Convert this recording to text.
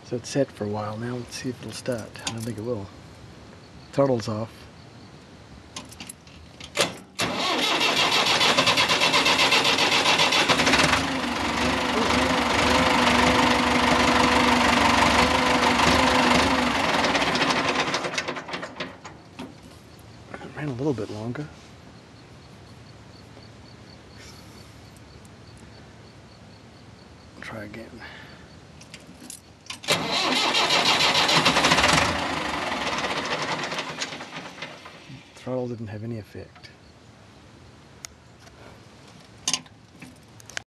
So it's set for a while now. Let's see if it'll start. I don't think it will. Throttle's off. It ran a little bit longer. Try again. Throttle didn't have any effect.